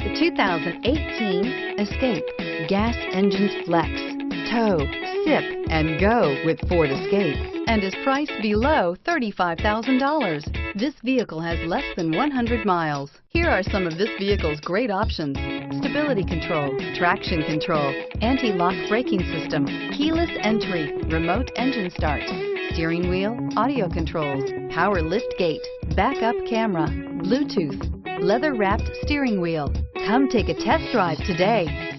The 2018 Escape. Gas engines flex, tow, sip, and go with Ford Escape, and is priced below $35,000. This vehicle has less than 100 miles. Here are some of this vehicle's great options: stability control, traction control, anti-lock braking system, keyless entry, remote engine start, steering wheel audio controls, power lift gate, backup camera, Bluetooth, leather-wrapped steering wheel. Come take a test drive today.